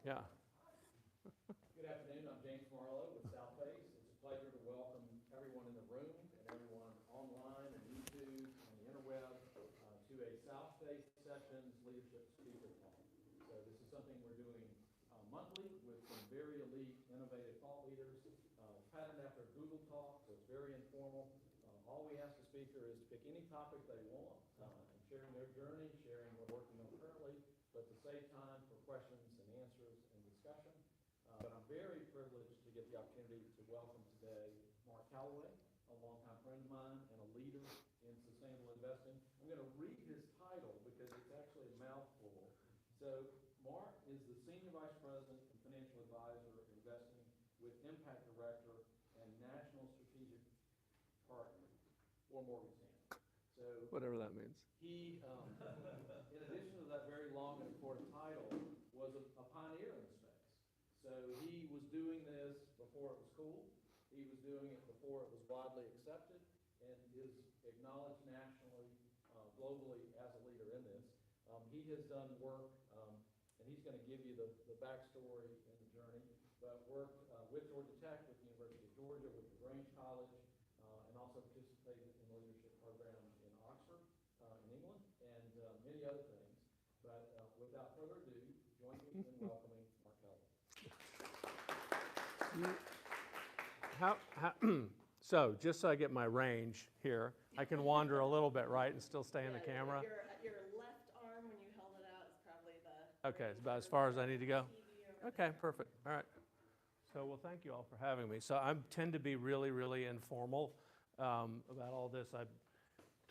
Yeah. Good afternoon. I'm James Marlowe with Southface. It's a pleasure to welcome everyone in the room and everyone online and YouTube and the interweb to a Southface Sessions Leadership Speaker Talk. So this is something we're doing monthly with some very elite, innovative thought leaders, patterned after Google Talk, so it's very informal. All we ask the speaker is to pick any topic they want, and sharing their journey, sharing what they're working on currently, but to save time for questions and answers and discussion. But I'm very privileged to get the opportunity to welcome today Mark Callaway, a longtime friend of mine and a leader in sustainable investing. I'm going to read his title because it's actually a mouthful. So Mark is the Senior Vice President and Financial Advisor of Investing with Impact Director and National Strategic Partner for Morgan Stanley. So Whatever that means. he, in addition to that very long and important title, was a pioneer in the space. So he was doing this before it was cool. He was doing it before it was widely accepted and is acknowledged nationally, globally as a leader in this. He has done work, and he's going to give you the backstory and the journey, but worked with Georgia Tech, with the University of Georgia, with LaGrange College, and also participated in leadership programs in Oxford, in England, and many other things. But without further ado, join me in welcoming Mark Callaway. So just so I get my range here, I can wander a little bit, right, and still stay in the camera? Your left arm, when you held it out, is probably the... Okay, it's about as far as I need to go? Okay, perfect. All right. So, well, thank you all for having me. So I tend to be really, really informal about all this. I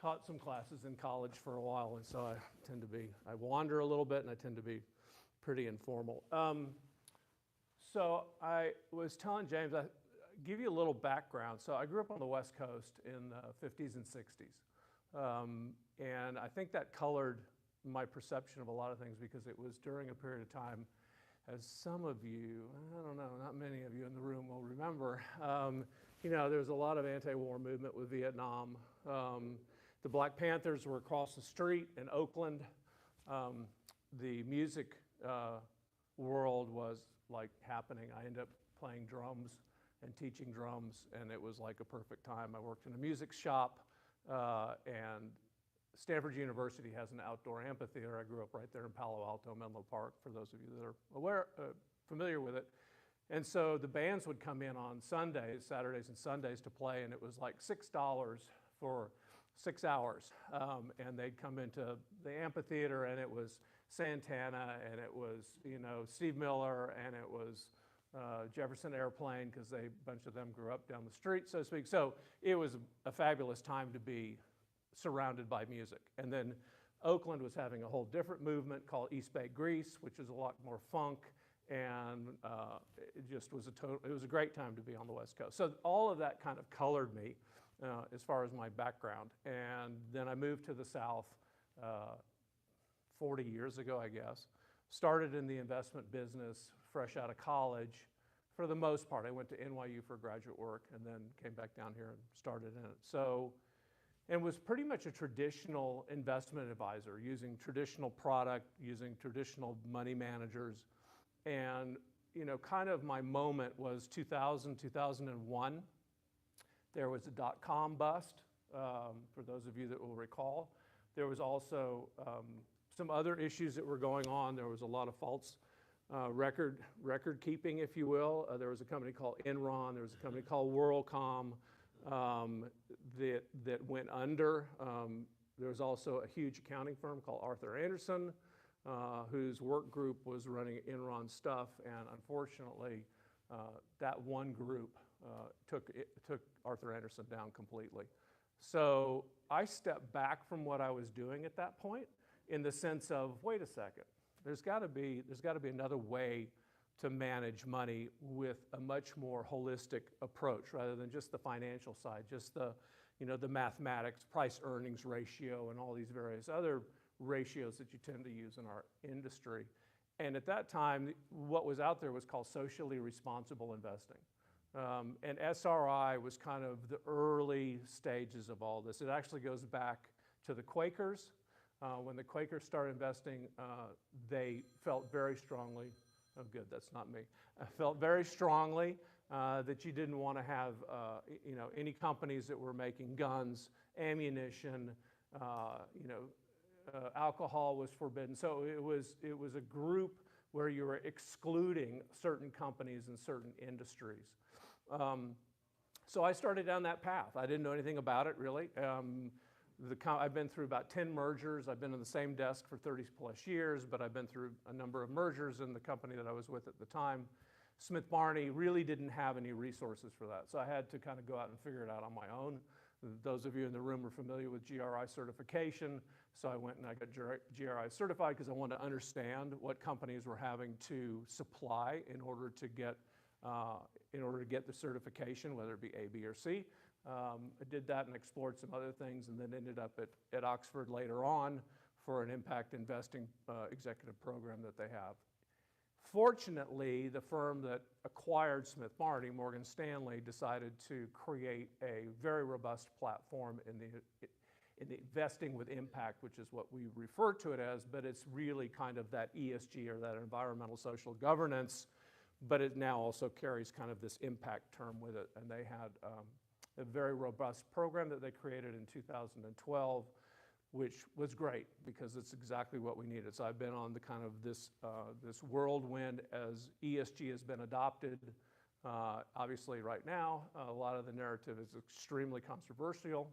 taught some classes in college for a while, and so I wander a little bit, and I tend to be pretty informal. So I was telling James, I give you a little background. So I grew up on the West Coast in the 50s and 60s. And I think that colored my perception of a lot of things because it was during a period of time, as some of you, I don't know, not many of you in the room will remember, there was a lot of anti-war movement with Vietnam. The Black Panthers were across the street in Oakland. The music world was like happening. I ended up playing drums and teaching drums, and it was like a perfect time. I worked in a music shop, and Stanford University has an outdoor amphitheater. I grew up right there in Palo Alto, Menlo Park, for those of you that are familiar with it. And so the bands would come in on Sundays, Saturdays and Sundays to play, and it was like $6 for 6 hours. And they'd come into the amphitheater, and it was Santana, and it was, Steve Miller, and it was Jefferson Airplane, because a bunch of them grew up down the street, so to speak. So it was a fabulous time to be surrounded by music. And then Oakland was having a whole different movement called East Bay Grease, which is a lot more funk, and it just was it was a great time to be on the West Coast. So all of that kind of colored me as far as my background. And then I moved to the South 40 years ago, I guess. Started in the investment business fresh out of college. For the most part, I went to NYU for graduate work and then came back down here and started in it. So, and was pretty much a traditional investment advisor, using traditional product, using traditional money managers. And, kind of my moment was 2000, 2001. There was a dot-com bust, for those of you that will recall. There was also some other issues that were going on. There was a lot of false record keeping, if you will. There was a company called Enron. There was a company called WorldCom that went under. There was also a huge accounting firm called Arthur Andersen, whose work group was running Enron stuff, and unfortunately, that one group took Arthur Andersen down completely. So I stepped back from what I was doing at that point, in the sense of, wait a second, there's got to be another way to manage money with a much more holistic approach rather than just the financial side, just the mathematics, price earnings ratio, and all these various other ratios that you tend to use in our industry. And at that time, what was out there was called socially responsible investing. And SRI was kind of the early stages of all this. It actually goes back to the Quakers. When the Quakers started investing, they felt very strongly Oh, good, that's not me. I felt very strongly that you didn't want to have, any companies that were making guns, ammunition, alcohol was forbidden. So it was a group where you were excluding certain companies and certain industries. So I started down that path. I didn't know anything about it, really. I've been through about 10 mergers. I've been on the same desk for 30 plus years, but I've been through a number of mergers in the company that I was with at the time. Smith Barney really didn't have any resources for that, so I had to kind of go out and figure it out on my own. Those of you in the room are familiar with GRI certification, so I went and I got GRI certified because I wanted to understand what companies were having to supply in order to get the certification, whether it be A, B, or C. I did that and explored some other things, and then ended up at Oxford later on for an impact investing executive program that they have. Fortunately, the firm that acquired Smith Barney, Morgan Stanley, decided to create a very robust platform in the investing with impact, which is what we refer to it as, but it's really kind of that ESG, or that environmental social governance, but it now also carries kind of this impact term with it. And they had a very robust program that they created in 2012, which was great because it's exactly what we needed. So I've been on the kind of this whirlwind as ESG has been adopted. Obviously right now, a lot of the narrative is extremely controversial,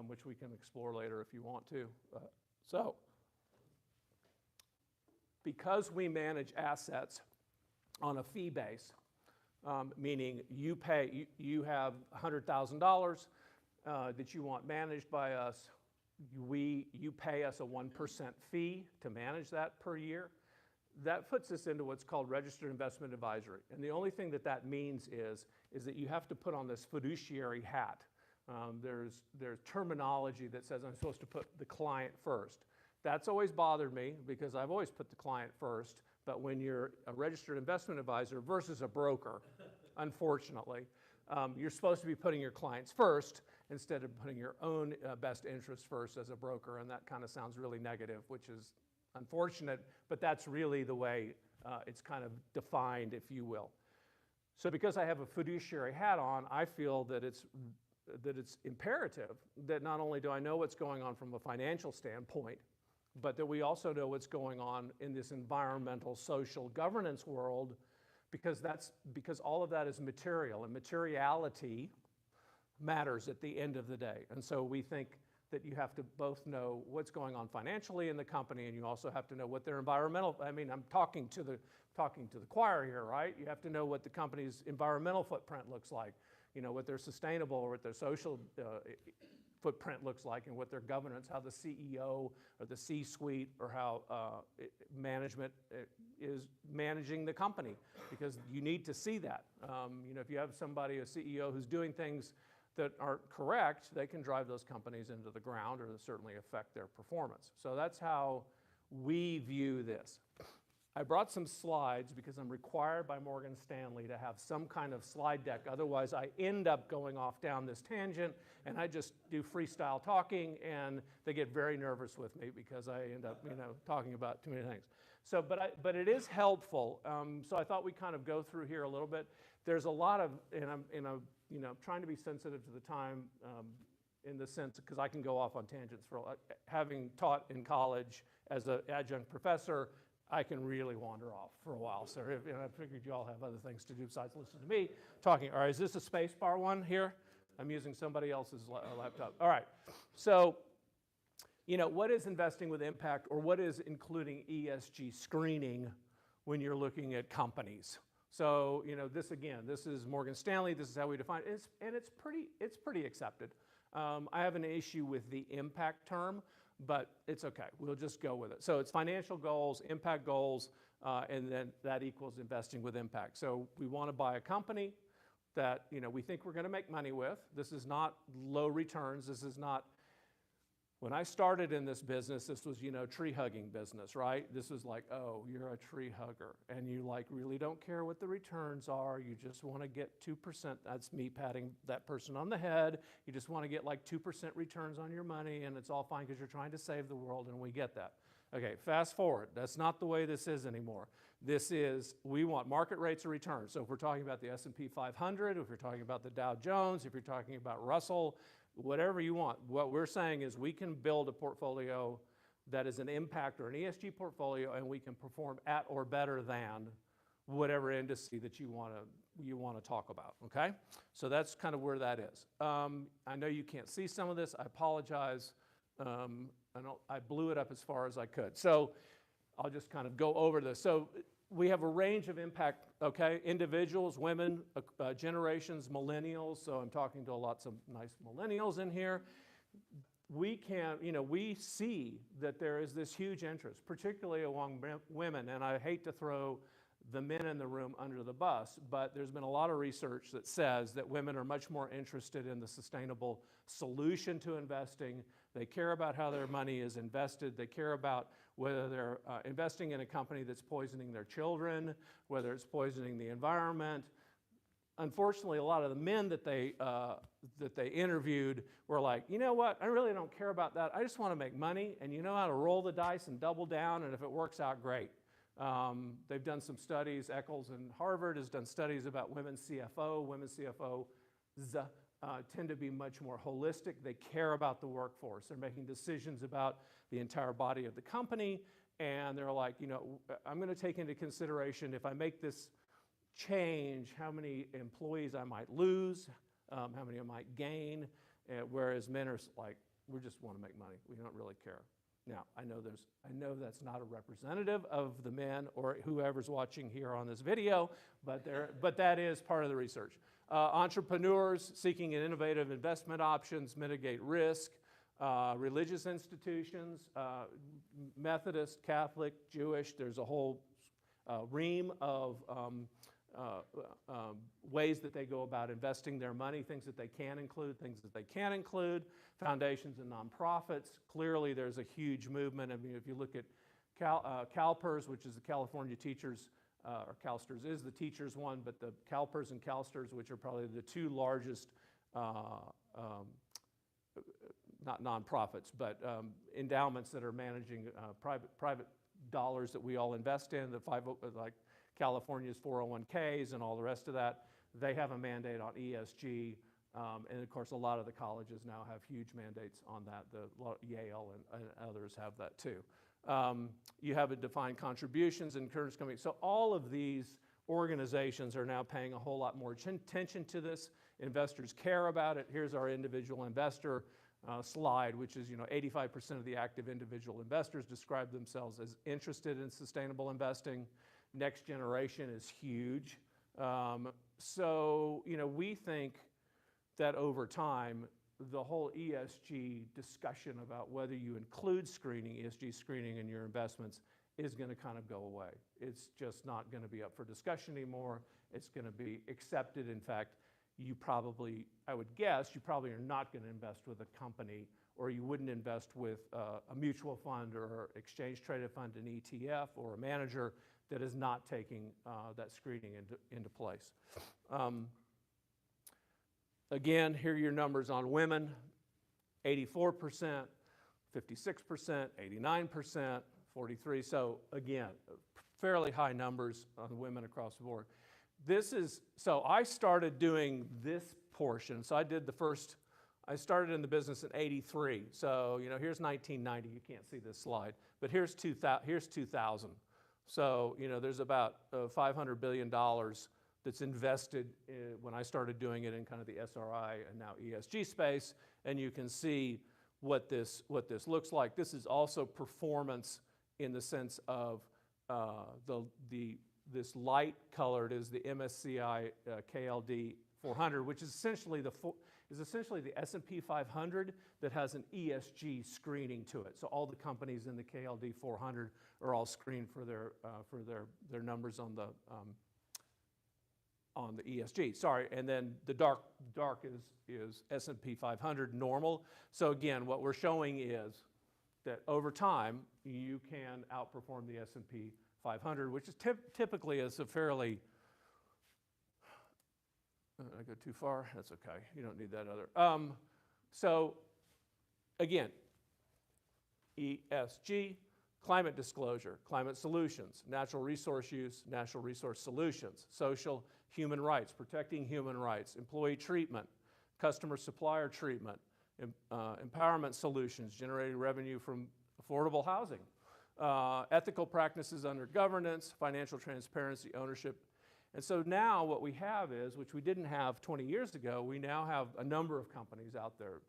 which we can explore later if you want to. So because we manage assets on a fee base, meaning you have $100,000 that you want managed by us. You pay us a 1% fee to manage that per year. That puts us into what's called registered investment advisory. And the only thing that means is that you have to put on this fiduciary hat. There's terminology that says I'm supposed to put the client first. That's always bothered me because I've always put the client first. But when you're a registered investment advisor versus a broker, unfortunately, you're supposed to be putting your clients first instead of putting your own best interest first as a broker. And that kind of sounds really negative, which is unfortunate, but that's really the way it's kind of defined, if you will. So because I have a fiduciary hat on, I feel that it's imperative that not only do I know what's going on from a financial standpoint, but that we also know what's going on in this environmental social governance world, because all of that is material, and materiality matters at the end of the day. And so we think that you have to both know what's going on financially in the company, and you also have to know what their environmental, I'm talking to the choir here, right? You have to know what the company's environmental footprint looks like, what their sustainable or what their social footprint looks like, and what their governance, how the CEO or the C-suite or how management is managing the company, because you need to see that. If you have somebody, a CEO, who's doing things that aren't correct, they can drive those companies into the ground or certainly affect their performance. So that's how we view this. I brought some slides because I'm required by Morgan Stanley to have some kind of slide deck. Otherwise, I end up going off down this tangent, and I just do freestyle talking, and they get very nervous with me because I end up, talking about too many things. So, but it is helpful. So I thought we'd kind of go through here a little bit. There's a lot of, and I'm trying to be sensitive to the time in the sense, because I can go off on tangents having taught in college as an adjunct professor. I can really wander off for a while. So I figured you all have other things to do besides listen to me talking. All right, is this a space bar one here? I'm using somebody else's laptop. All right, so what is investing with impact, or what is including ESG screening when you're looking at companies? So this is Morgan Stanley. This is how we define it, and it's pretty accepted. I have an issue with the impact term, but it's okay. We'll just go with it. So it's financial goals, impact goals, and then that equals investing with impact. So we want to buy a company that we think we're going to make money with. This is not low returns. This is not. When I started in this business, this was tree hugging business, right? This was like, oh, you're a tree hugger, and you really don't care what the returns are. You just want to get 2%. That's me patting that person on the head. You just want to get 2% returns on your money, and it's all fine because you're trying to save the world, and we get that. Okay, fast forward. That's not the way this is anymore. We want market rates of return. So if we're talking about the S&P 500, if you're talking about the Dow Jones, if you're talking about Russell, whatever you want, what we're saying is we can build a portfolio that is an impact or an ESG portfolio, and we can perform at or better than whatever indice that you want to talk about, okay? So that's kind of where that is. I know you can't see some of this. I apologize. I blew it up as far as I could. So I'll just kind of go over this. So we have a range of impact, okay? Individuals, women, generations, millennials. So I'm talking to lots of nice millennials in here. We see that there is this huge interest, particularly among women, and I hate to throw the men in the room under the bus, but there's been a lot of research that says that women are much more interested in the sustainable solution to investing. They care about how their money is invested. They care about whether they're investing in a company that's poisoning their children, whether it's poisoning the environment. Unfortunately, a lot of the men that they interviewed were like, you know what, I really don't care about that. I just want to make money, and you know how to roll the dice and double down, and if it works out, great. They've done some studies. Eccles and Harvard has done studies about women CFO. Women CFOs tend to be much more holistic. They care about the workforce. They're making decisions about the entire body of the company, and they're like, you know, I'm going to take into consideration if I make this change, how many employees I might lose, how many I might gain, whereas men are like, we just want to make money. We don't really care. Now, I know that's not a representative of the men or whoever's watching here on this video, but that is part of the research. Entrepreneurs seeking innovative investment options, mitigate risk. Religious institutions, Methodist, Catholic, Jewish, there's a whole ream of ways that they go about investing their money, things that they can include, things that they can't include. Foundations and nonprofits, clearly there's a huge movement. I mean, if you look at CalPERS, which is the California Teachers, or CalSTRS is the teachers one, but the CalPERS and CalSTRS, which are probably the two largest, not nonprofits, but endowments that are managing private dollars that we all invest in, like California's 401ks and all the rest of that, they have a mandate on ESG. And of course, a lot of the colleges now have huge mandates on that. Yale and others have that too. You have a defined contributions and insurance companies. So all of these organizations are now paying a whole lot more attention to this. Investors care about it. Here's our individual investor slide, which is 85% of the active individual investors describe themselves as interested in sustainable investing. Next generation is huge. So we think that over time, the whole ESG discussion about whether you include ESG screening in your investments is going to kind of go away. It's just not going to be up for discussion anymore. It's going to be accepted. In fact, I would guess, you probably are not going to invest with a company, or you wouldn't invest with a mutual fund or exchange-traded fund, an ETF, or a manager that is not taking that screening into place. Again, here are your numbers on women: 84%, 56%, 89%, 43%. So again, fairly high numbers on women across the board. So I started doing this portion. So I started in the business in '83. So here's 1990. You can't see this slide, but here's 2000. So there's about $500 billion that's invested when I started doing it in kind of the SRI and now ESG space, and you can see what this looks like. This is also performance in the sense of this light colored is the MSCI KLD 400, which is essentially the S&P 500 that has an ESG screening to it. So all the companies in the KLD 400 are all screened for their numbers on the ESG. Sorry, and then the dark is S&P 500 normal. So again, what we're showing is that over time you can outperform the S&P 500, which is typically is a fairly. I go too far? That's okay. You don't need that other. So again, ESG, climate disclosure, climate solutions, natural resource use, natural resource solutions, social human rights, protecting human rights, employee treatment, customer supplier treatment, empowerment solutions, generating revenue from affordable housing, ethical practices under governance, financial transparency, ownership. And so now what we have is, which we didn't have 20 years ago, we now have a number of companies out there.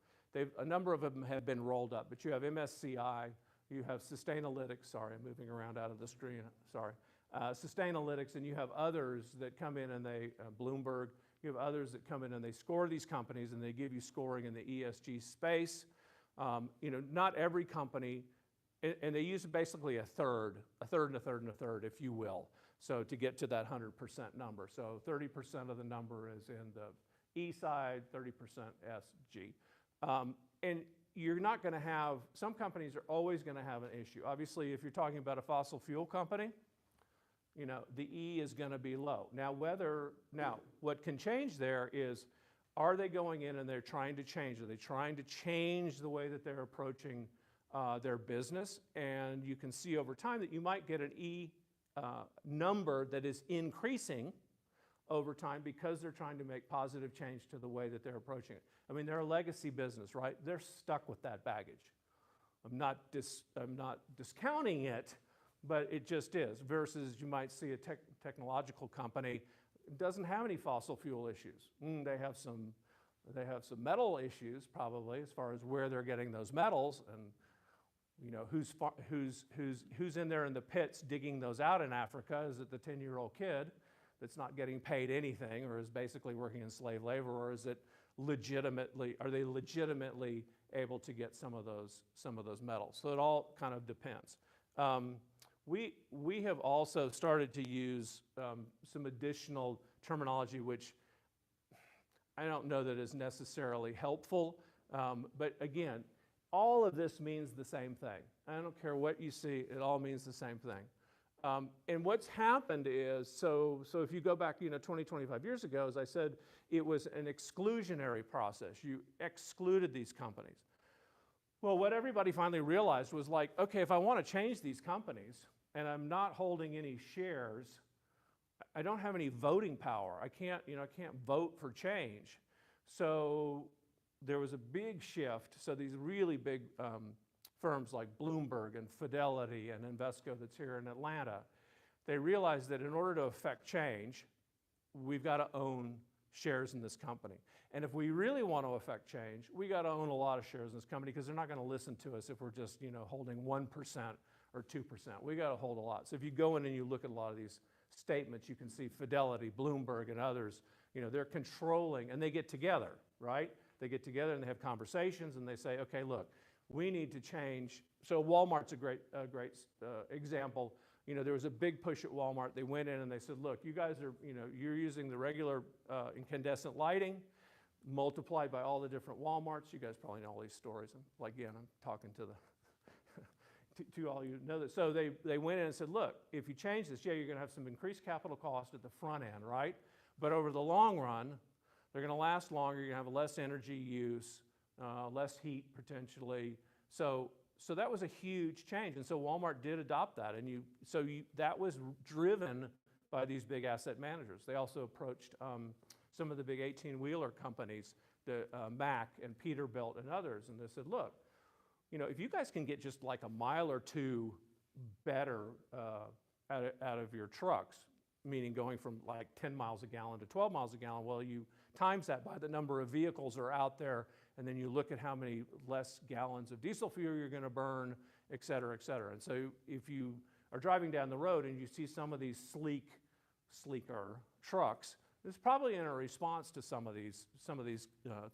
A number of them have been rolled up, but you have MSCI, you have Sustainalytics, sorry, I'm moving around out of the screen, sorry. Sustainalytics, and you have others that come in and they, Bloomberg, you have others that come in and they score these companies and they give you scoring in the ESG space. You know, not every company, and they use basically a third, and a third, and a third, if you will. So to get to that 100% number. So 30% of the number is in the E side, 30% SG. And you're not going to have, some companies are always going to have an issue. Obviously, if you're talking about a fossil fuel company, you know, the E is going to be low. Now, what can change there is, are they going in and they're trying to change? Are they trying to change the way that they're approaching their business? And you can see over time that you might get an E number that is increasing over time because they're trying to make positive change to the way that they're approaching it. I mean, they're a legacy business, right? They're stuck with that baggage. I'm not discounting it, but it just is. Versus you might see a technological company doesn't have any fossil fuel issues. They have some metal issues probably as far as where they're getting those metals, and you know who's in there in the pits digging those out in Africa. Is it the 10-year-old kid that's not getting paid anything, or is basically working in slave labor, or is it are they legitimately able to get some of those metals? So it all kind of depends. We have also started to use some additional terminology, which I don't know that is necessarily helpful, but again, all of this means the same thing. I don't care what you see, it all means the same thing. And what's happened is, so if you go back 20, 25 years ago, as I said, it was an exclusionary process. You excluded these companies. Well, what everybody finally realized was like, okay, if I want to change these companies and I'm not holding any shares, I don't have any voting power. I can't vote for change. So there was a big shift. So these really big firms like Bloomberg and Fidelity and Invesco that's here in Atlanta, they realized that in order to affect change, we've got to own shares in this company. And if we really want to affect change, we got to own a lot of shares in this company, because they're not going to listen to us if we're just holding 1% or 2%. We got to hold a lot. So if you go in and you look at a lot of these statements, you can see Fidelity, Bloomberg, and others, they're controlling, and they get together, right? They get together and they have conversations and they say, okay, look, we need to change. So Walmart's a great example. There was a big push at Walmart. They went in and they said, look, you guys are, you're using the regular incandescent lighting multiplied by all the different Walmarts. You guys probably know all these stories. And again, I'm talking to the to all you know that. So they went in and said, look, if you change this, yeah, you're going to have some increased capital cost at the front end, right? But over the long run, they're going to last longer. You're going to have less energy use, less heat potentially. So that was a huge change, and so Walmart did adopt that, and that was driven by these big asset managers. They also approached some of the big 18-wheeler companies, the Mack and Peterbilt and others, and they said, look, if you guys can get just like a mile or two better out of your trucks, meaning going from like 10 miles a gallon to 12 miles a gallon, well, you times that by the number of vehicles are out there, and then you look at how many less gallons of diesel fuel you're going to burn, et cetera, et cetera. And so if you are driving down the road and you see some of these sleeker trucks, it's probably in a response to some of these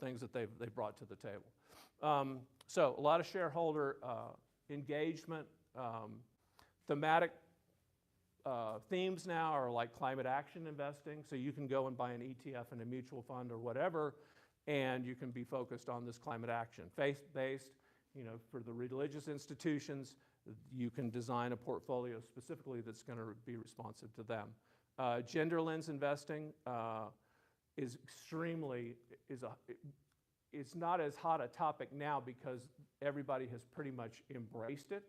things that they've brought to the table. So a lot of shareholder engagement, thematic themes now are like climate action investing. So you can go and buy an ETF and a mutual fund or whatever, and you can be focused on this climate action. Faith-based, for the religious institutions, you can design a portfolio specifically that's going to be responsive to them. Gender lens investing is it's not as hot a topic now because everybody has pretty much embraced it.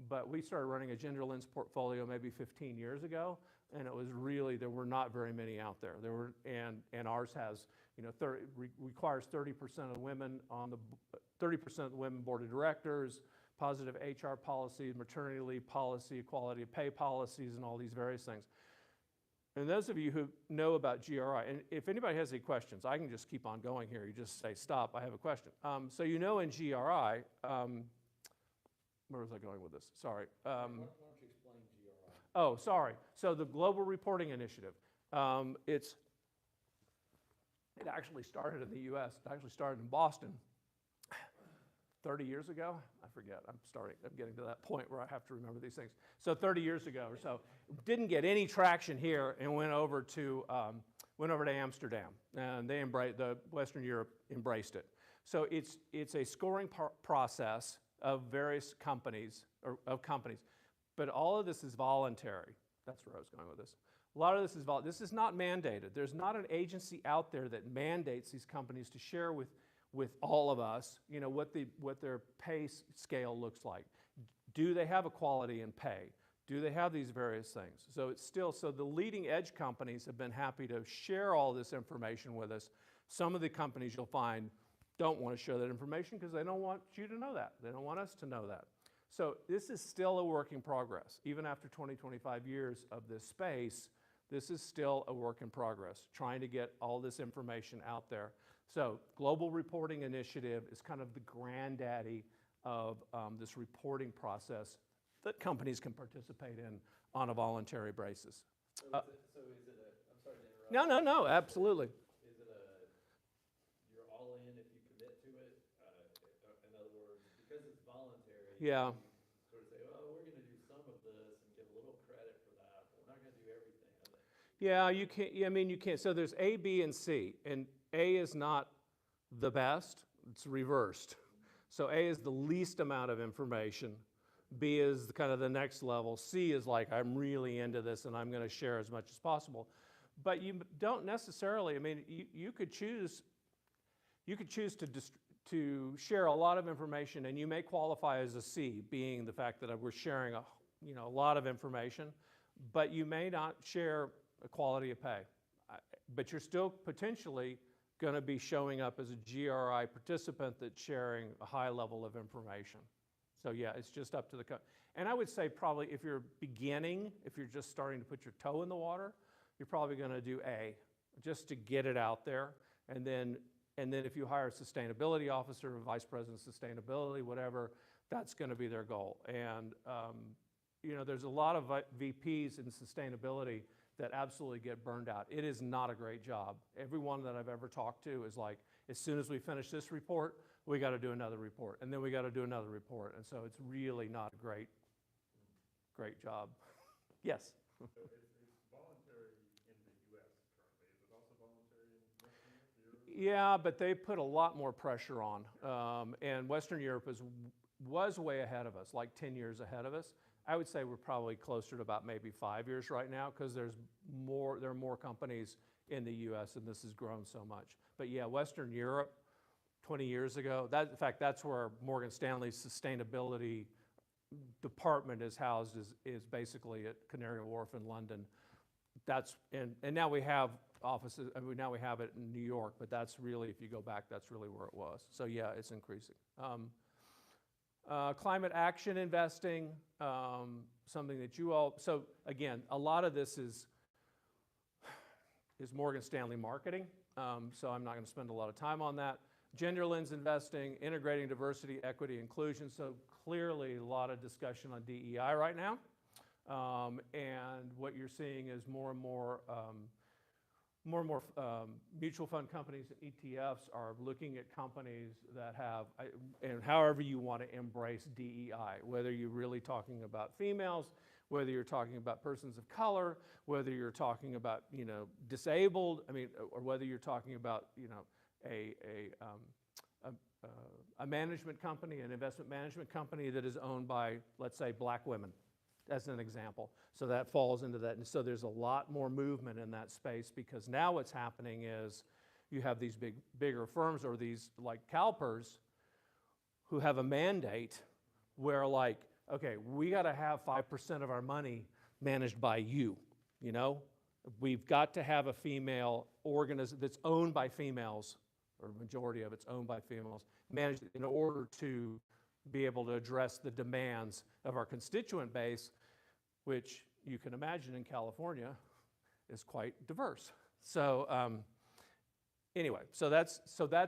but we started running a gender lens portfolio maybe 15 years ago, and it was really, there were not very many out there. And ours has, requires 30% of women on the, 30% of the women board of directors, positive HR policies, maternity leave policy, equality of pay policies, and all these various things. And those of you who know about GRI, and if anybody has any questions, I can just keep on going here. You just say, stop, I have a question. So in GRI, where was I going with this? Sorry. Why don't you explain GRI? Oh, sorry. So the Global Reporting Initiative. It actually started in the U.S. It actually started in Boston 30 years ago. I forget. I'm getting to that point where I have to remember these things. So 30 years ago or so, didn't get any traction here and went over to Amsterdam, and the Western Europe embraced it. So it's a scoring process of various companies, but all of this is voluntary. That's where I was going with this. A lot of this is this is not mandated. There's not an agency out there that mandates these companies to share with all of us, what their pay scale looks like. Do they have equality in pay? Do they have these various things? So the leading edge companies have been happy to share all this information with us. Some of the companies you'll find don't want to share that information because they don't want you to know that. They don't want us to know that. So this is still a work in progress. Even after 20, 25 years of this space, this is still a work in progress, trying to get all this information out there. So Global Reporting Initiative is kind of the granddaddy of this reporting process that companies can participate in on a voluntary basis. So is it I'm sorry to interrupt. No, absolutely. Is it you're all in if you commit to it? In other words, because it's voluntary, Yeah. you sort of say, oh, we're going to do some of this and give a little credit for that, but we're not going to do everything of it. Yeah, you can't. I mean, you can't. So there's A, B, and C, and A is not the best. It's reversed. So A is the least amount of information. B is kind of the next level. C is like, I'm really into this and I'm going to share as much as possible. But you don't necessarily. I mean, you could choose to share a lot of information, and you may qualify as a C, being the fact that we're sharing a lot of information, but you may not share equality of pay. But you're still potentially going to be showing up as a GRI participant that's sharing a high level of information. So yeah, it's just up to the and I would say probably if you're beginning, if you're just starting to put your toe in the water, you're probably going to do A, just to get it out there. And then if you hire a sustainability officer, a vice president of sustainability, whatever, that's going to be their goal. And there's a lot of VPs in sustainability that absolutely get burned out. It is not a great job. Everyone that I've ever talked to is like, as soon as we finish this report, we got to do another report, and then we got to do another report. And so it's really not a great job. Yes? So it's voluntary in the U.S. currently. Is it also voluntary in Western Europe? Yeah, but they put a lot more pressure on. And Western Europe was way ahead of us, like 10 years ahead of us. I would say we're probably closer to about maybe 5 years right now, because there are more companies in the U.S. and this has grown so much. But yeah, Western Europe, 20 years ago, in fact, that's where Morgan Stanley's sustainability department is housed, is basically at Canary Wharf in London. And now we have offices, I mean, now we have it in New York, but that's really, if you go back, that's really where it was. So yeah, it's increasing. Climate action investing, something that you all, so again, a lot of this is Morgan Stanley marketing, so I'm not going to spend a lot of time on that. Gender lens investing, integrating diversity, equity, inclusion, so clearly a lot of discussion on DEI right now, and what you're seeing is more and more mutual fund companies and ETFs are looking at companies that have, and however you want to embrace DEI, whether you're really talking about females, whether you're talking about persons of color, whether you're talking about, disabled, I mean, or whether you're talking about, a management company, an investment management company that is owned by, let's say, black women, as an example. So that falls into that. And so there's a lot more movement in that space, because now what's happening is you have these bigger firms, or these like CalPERS, who have a mandate where, like, okay, we got to have 5% of our money managed by you, you know? We've got to have a female organism that's owned by females, or majority of it's owned by females, managed in order to be able to address the demands of our constituent base, which you can imagine in California is quite diverse. So anyway, so that's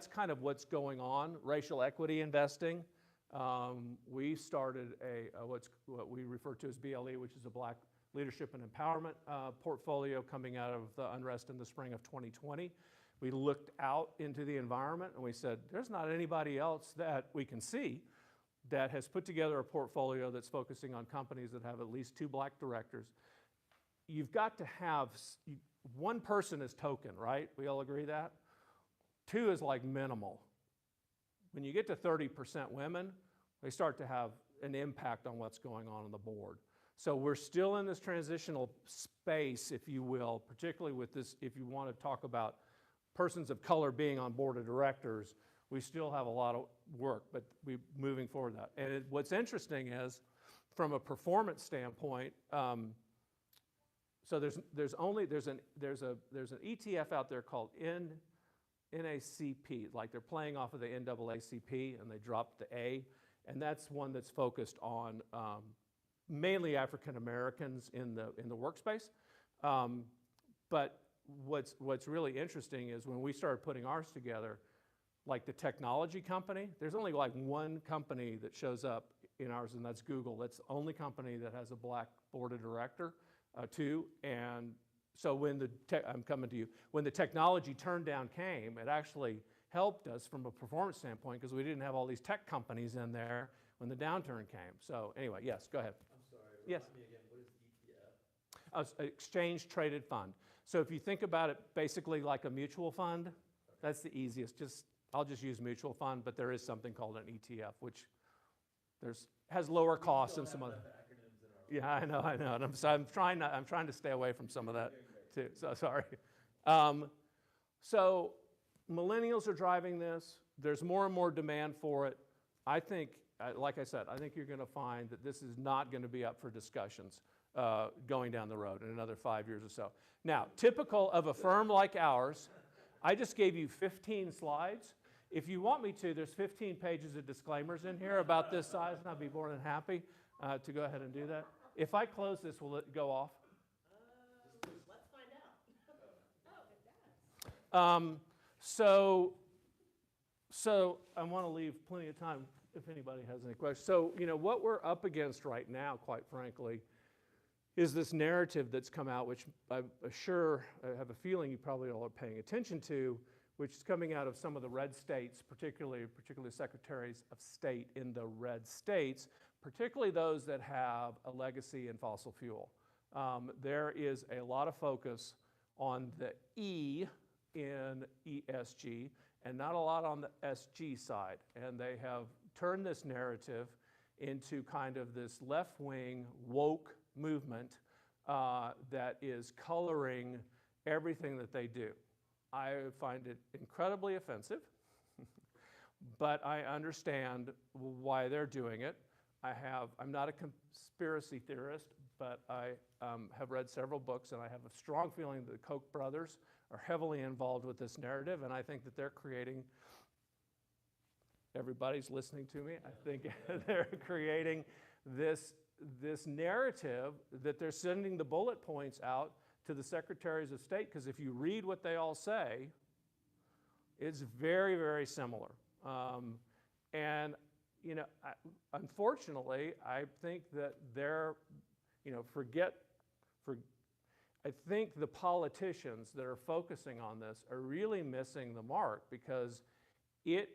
kind of what's going on. Racial equity investing. We started what we refer to as BLE, which is a Black Leadership and Empowerment portfolio coming out of the unrest in the spring of 2020. We looked out into the environment and we said, there's not anybody else that we can see that has put together a portfolio that's focusing on companies that have at least 2 Black directors. You've got to have, one person is token, right? We all agree that? 2 is like minimal. When you get to 30% women, they start to have an impact on what's going on the board. So we're still in this transitional space, if you will, particularly with this, if you want to talk about persons of color being on board of directors, we still have a lot of work, but we're moving forward that. And what's interesting is, from a performance standpoint, so there's an ETF out there called NACP, like they're playing off of the NAACP and they dropped the A, and that's one that's focused on mainly African Americans in the workspace. But what's really interesting is when we started putting ours together, like the technology company, there's only like one company that shows up in ours, and that's Google. That's the only company that has a Black board of director too. And so when I'm coming to you, when the technology turn down came, it actually helped us from a performance standpoint because we didn't have all these tech companies in there when the downturn came. So anyway, yes, go ahead. I'm sorry, Yes. remind me again, what is ETF? Exchange traded fund. So if you think about it basically like a mutual fund, that's the easiest. I'll just use mutual fund, but there is something called an ETF, which has lower costs than some other. Yeah, I know. And I'm trying to stay away from some of that too. So sorry. So millennials are driving this. There's more and more demand for it. I think, like I said, I think you're going to find that this is not going to be up for discussions going down the road in another 5 years or so. Now, typical of a firm like ours, I just gave you 15 slides. If you want me to, there's 15 pages of disclaimers in here about this size, and I'd be more than happy to go ahead and do that. If I close this, will it go off? Let's find out. Oh, it does. So I want to leave plenty of time if anybody has any questions. So, what we're up against right now, quite frankly, is this narrative that's come out, which I have a feeling you probably all are paying attention to, which is coming out of some of the red states, particularly secretaries of state in the red states, particularly those that have a legacy in fossil fuel. There is a lot of focus on the E in ESG and not a lot on the SG side. And they have turned this narrative into kind of this left-wing woke movement that is coloring everything that they do. I find it incredibly offensive, but I understand why they're doing it. I'm not a conspiracy theorist, but I have read several books, and I have a strong feeling that the Koch brothers are heavily involved with this narrative, and I think that they're creating, everybody's listening to me, I think they're creating this narrative that they're sending the bullet points out to the secretaries of state, because if you read what they all say, it's very, very similar. Unfortunately, I think that I think the politicians that are focusing on this are really missing the mark, because it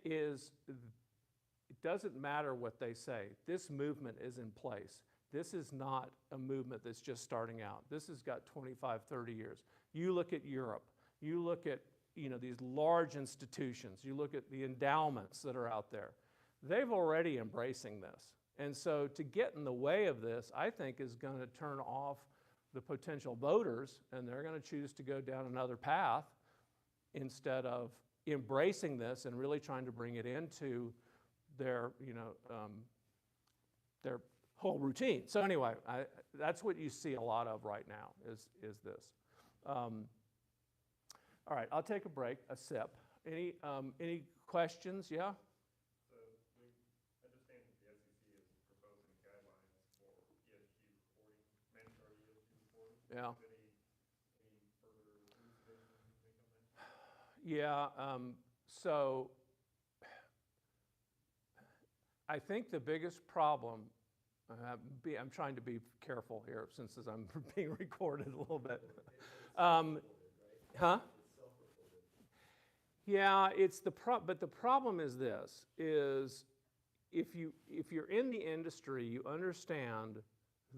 doesn't matter what they say. This movement is in place. This is not a movement that's just starting out. This has got 25, 30 years. You look at Europe. You look at these large institutions. You look at the endowments that are out there. They've already embracing this. And so to get in the way of this, I think, is going to turn off the potential voters, and they're going to choose to go down another path instead of embracing this and really trying to bring it into their whole routine. So anyway, that's what you see a lot of right now is this. All right, I'll take a break, a sip. Any questions? Yeah? So we understand that the SEC is proposing guidelines for ESG reporting, mandatory ESG reporting. Yeah. Any further elucidation you can make on that? Yeah, so I think the biggest problem, I'm trying to be careful here since I'm being recorded a little bit. Huh? Yeah, but the problem is this, is if you're in the industry, you understand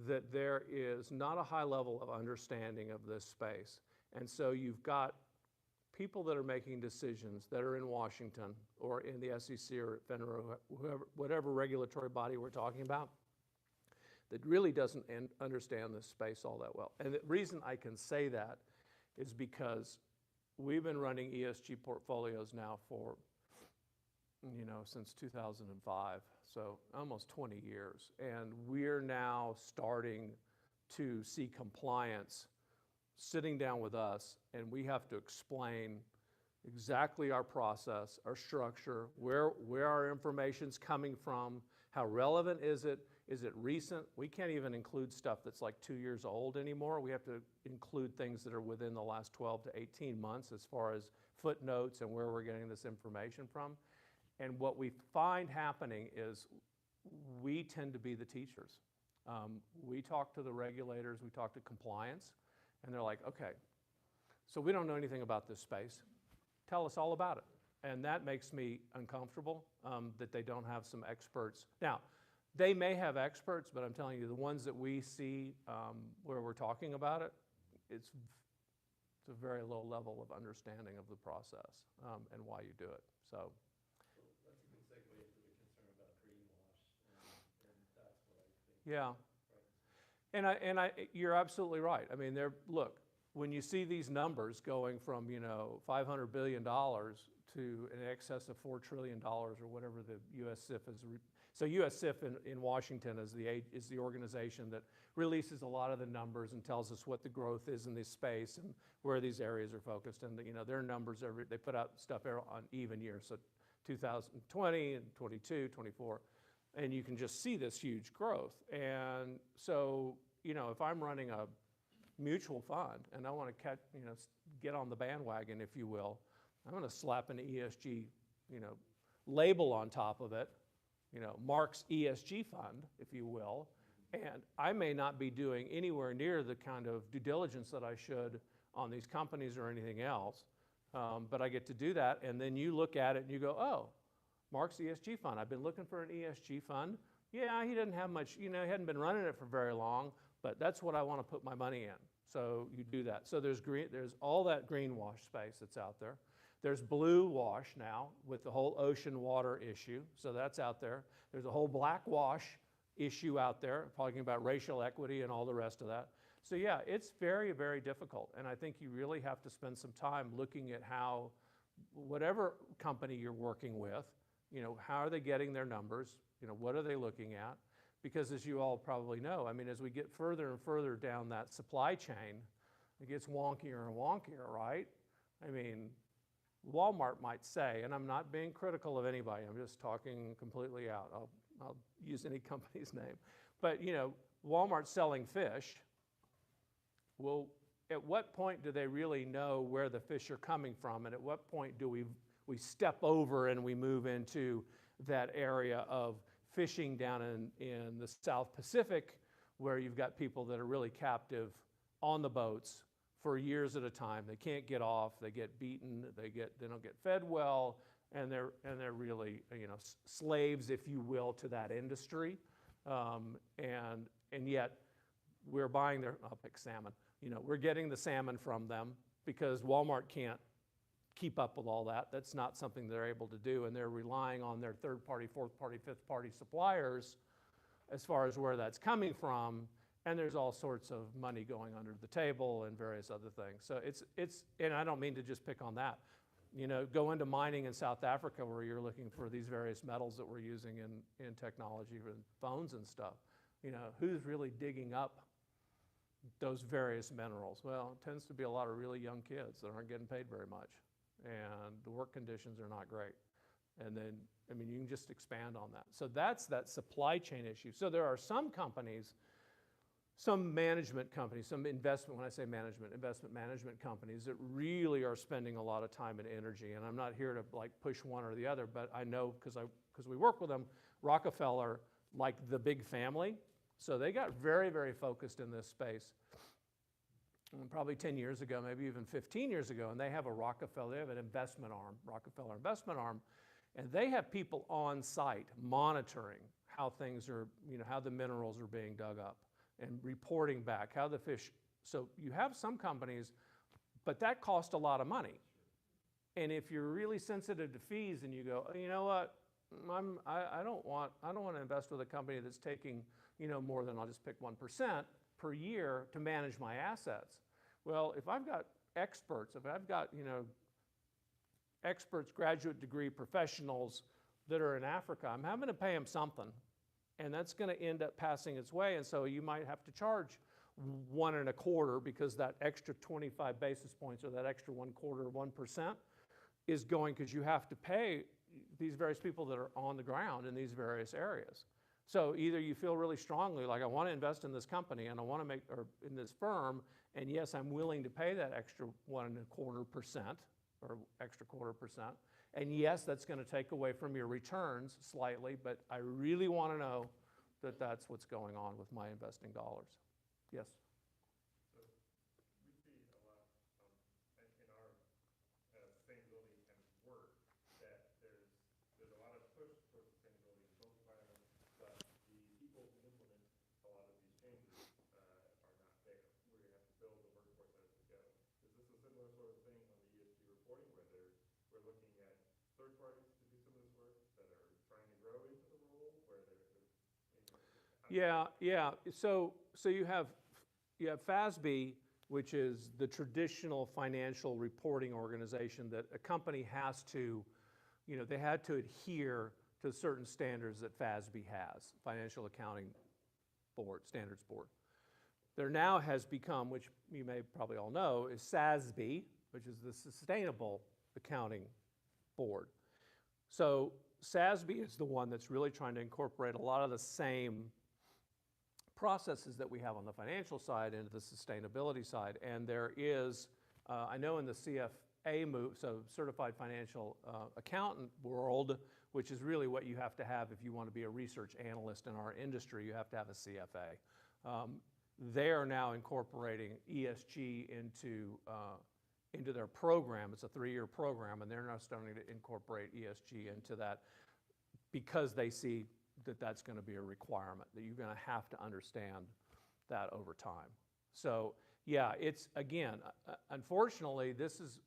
that there is not a high level of understanding of this space. And so you've got people that are making decisions that are in Washington or in the SEC or FINRA, whatever regulatory body we're talking about, that really doesn't understand this space all that well. And the reason I can say that is because we've been running ESG portfolios now for, since 2005, so almost 20 years. And we're now starting to see compliance sitting down with us, and we have to explain exactly our process, our structure, where our information's coming from, how relevant is it recent? We can't even include stuff that's like 2 years old anymore. We have to include things that are within the last 12 to 18 months as far as footnotes and where we're getting this information from. And what we find happening is we tend to be the teachers. We talk to the regulators, we talk to compliance, and they're like, okay, so we don't know anything about this space. Tell us all about it. And that makes me uncomfortable that they don't have some experts. Now, they may have experts, but I'm telling you, the ones that we see where we're talking about it, it's a very low level of understanding of the process and why you do it. So That's a good segue into the concern about greenwash, and that's what I think. yeah. Right. And you're absolutely right. I mean, look, when you see these numbers going from, $500 billion to in excess of $4 trillion or whatever the U.S. SIF is. So U.S. SIF in Washington is the organization that releases a lot of the numbers and tells us what the growth is in this space and where these areas are focused. And their numbers, they put out stuff on even years, so 2020 and 22, 24. And you can just see this huge growth. And so, if I'm running a mutual fund and I want to get on the bandwagon, if you will, I'm going to slap an ESG, label on top of it, Mark's ESG fund, if you will, and I may not be doing anywhere near the kind of due diligence that I should on these companies or anything else, but I get to do that, and then you look at it and you go, oh, Mark's ESG fund. I've been looking for an ESG fund. Yeah, he didn't have much, he hadn't been running it for very long, but that's what I want to put my money in. So you do that. So there's all that greenwash space that's out there. There's blue wash now with the whole ocean water issue. So that's out there. There's a whole black wash issue out there, talking about racial equity and all the rest of that. So yeah, it's very, very difficult. And I think you really have to spend some time looking at how, whatever company you're working with, how are they getting their numbers? What are they looking at? Because as you all probably know, I mean, as we get further and further down that supply chain, it gets wonkier and wonkier, right? I mean, Walmart might say, and I'm not being critical of anybody, I'm just talking completely out. I'll use any company's name. But, Walmart selling fish, well, at what point do they really know where the fish are coming from? And at what point do we step over and we move into that area of fishing down in the South Pacific, where you've got people that are really captive on the boats for years at a time. They can't get off, they get beaten, they don't get fed well, and they're really slaves, if you will, to that industry. And yet we're buying I'll pick salmon. We're getting the salmon from them because Walmart can't keep up with all that. That's not something they're able to do, and they're relying on their third-party, fourth-party, fifth-party suppliers as far as where that's coming from, and there's all sorts of money going under the table and various other things. So and I don't mean to just pick on that. Go into mining in South Africa where you're looking for these various metals that we're using in technology and phones and stuff. who's really digging up those various minerals? Well, it tends to be a lot of really young kids that aren't getting paid very much, and the work conditions are not great. And then, I mean, you can just expand on that. So that's that supply chain issue. So there are some companies, some management companies, some investment, when I say management, investment management companies that really are spending a lot of time and energy. And I'm not here to like push one or the other, but I know because we work with them, Rockefeller, like the big family. So they got very, very focused in this space. Probably 10 years ago, maybe even 15 years ago, and they have they have an investment arm, Rockefeller investment arm, and they have people on site monitoring how things are, how the minerals are being dug up and reporting back how the fish. So you have some companies, but that costs a lot of money. And if you're really sensitive to fees and you go, you know what, I don't want to invest with a company that's taking, more than, I'll just pick 1% per year to manage my assets. Well, if I've got experts, if I've got, experts, graduate degree professionals that are in Africa, I'm having to pay them something. And that's going to end up passing its way. And so you might have to charge 1.25 because that extra 25 basis points or that extra 1/4 1% is going, because you have to pay these various people that are on the ground in these various areas. So either you feel really strongly like, I want to invest in this company and I want to make, or in this firm, and yes, I'm willing to pay that extra 1.25% or extra 1/4%. And yes, that's going to take away from your returns slightly, but I really want to know that that's what's going on with my investing dollars. Yes? So we see a lot in our sustainability kind of work that there's a lot of push towards sustainability in both environments, but the people who implement a lot of these changes are not there. Where you have to build the workforce as we go. Is this a similar sort of thing on the ESG reporting where we're looking at third parties to do some of this work that are trying to grow into the role where Yeah. So you have FASB, which is the traditional financial reporting organization that a company has to, they had to adhere to certain standards that FASB has, Financial Accounting Board, Standards Board. There now has become, which you may probably all know, is SASB, which is the Sustainable Accounting Board. So SASB is the one that's really trying to incorporate a lot of the same processes that we have on the financial side into the sustainability side. And there is, I know in the CFA move, so Certified Financial Accountant world, which is really what you have to have if you want to be a research analyst in our industry, you have to have a CFA. They are now incorporating ESG into their program. It's a 3-year program, and they're now starting to incorporate ESG into that because they see that that's going to be a requirement, that you're going to have to understand that over time. So yeah, it's, again, unfortunately, this is,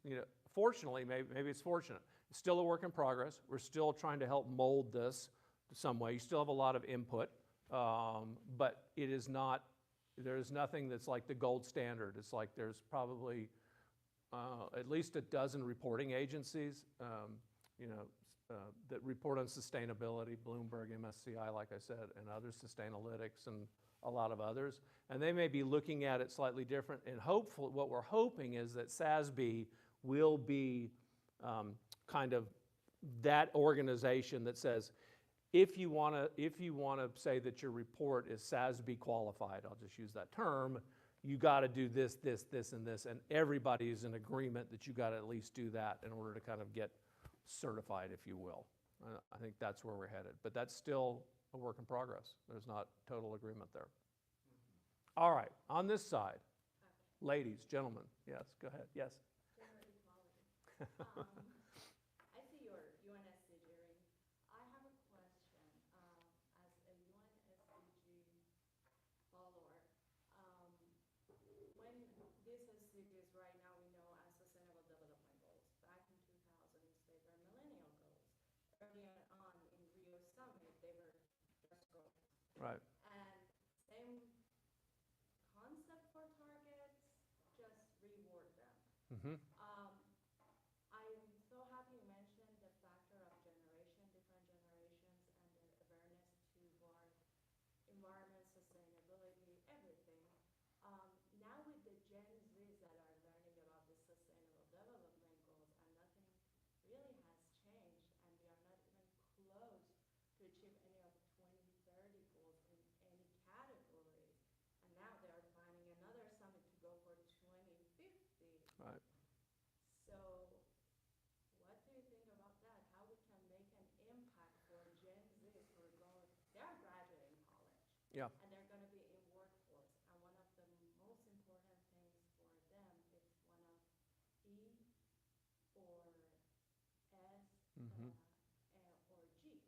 fortunately, maybe it's fortunate. It's still a work in progress. We're still trying to help mold this some way. You still have a lot of input, but it is not, there's nothing that's like the gold standard. It's like there's probably at least a dozen reporting agencies, that report on sustainability, Bloomberg, MSCI, like I said, and others, Sustainalytics, and a lot of others. And they may be looking at it slightly different. And hopefully, what we're hoping is that SASB will be kind of that organization that says, if you want to say that your report is SASB qualified, I'll just use that term, you got to do this, this, this, and this, and everybody is in agreement that you got to at least do that in order to kind of get certified, if you will. I think that's where we're headed, but that's still a work in progress. There's not total agreement there. All right, on this side, ladies, gentlemen, yes, go ahead, yes. Gender equality. I see your UNSC hearing. I have a question. As a UNSCG follower, when these SDGs right now we know as Sustainable Development Goals, back in 2000s they were millennial goals. Earlier on in Rio Summit they were just goals. Right. And same concept for targets, just reward them. Mm-hmm. I'm so happy you mentioned the factor of generation, different generations, and the awareness toward environment, Yeah. And they're gonna be in workforce, and one of the most important things for them is one of E or S, Mhm. or G.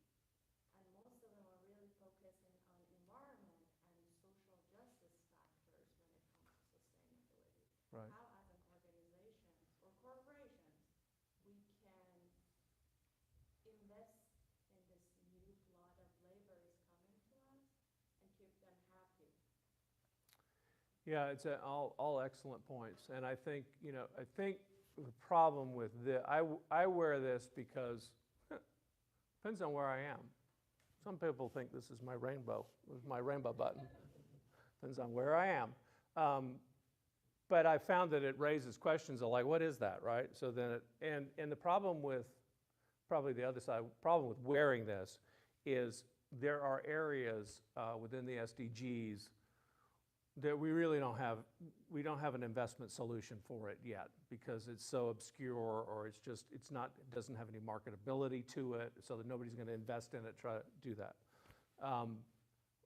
And most of them are really focusing on environment and social justice factors when it comes to sustainability. Right. How as an organization or corporations, we can invest in this new flood of labor is coming to us and keep them happy. Yeah, it's all excellent points. And I think, I think the problem with this, I wear this because depends on where I am. Some people think this is my rainbow button. Depends on where I am. But I found that it raises questions of like, what is that, right? So then, and the problem with, probably the other side, problem with wearing this is there are areas within the SDGs that we really don't have an investment solution for it yet because it's so obscure or it doesn't have any marketability to it, so that nobody's going to invest in it, try to do that.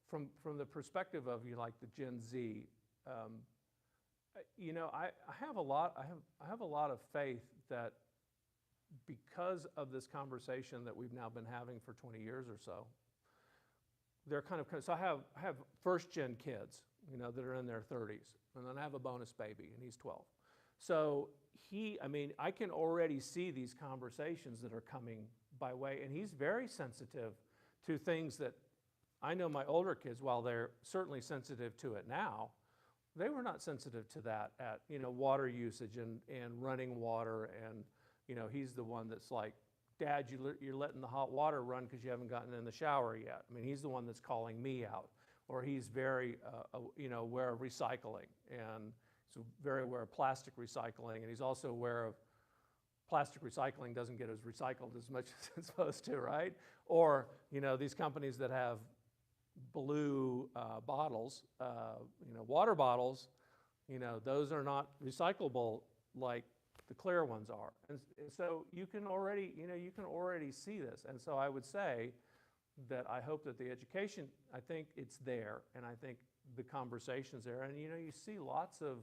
From the perspective of like the Gen Z, I have a lot of faith that because of this conversation that we've now been having for 20 years or so, they're so I have first-gen kids, that are in their 30s, and then I have a bonus baby, and he's 12. So I can already see these conversations that are coming by way, and he's very sensitive to things that I know my older kids, while they're certainly sensitive to it now, they were not sensitive to that at, water usage and running water, and, he's the one that's like, Dad, you're letting the hot water run because you haven't gotten in the shower yet. I mean, he's the one that's calling me out. Or he's very, aware of recycling, and he's very aware of plastic recycling, and he's also aware of plastic recycling doesn't get as recycled as much as it's supposed to, right? Or, these companies that have blue bottles, water bottles, those are not recyclable like the clear ones are. And so you can already see this. And so I would say that I hope that the education, I think it's there, and I think the conversation's there. And, you see lots of,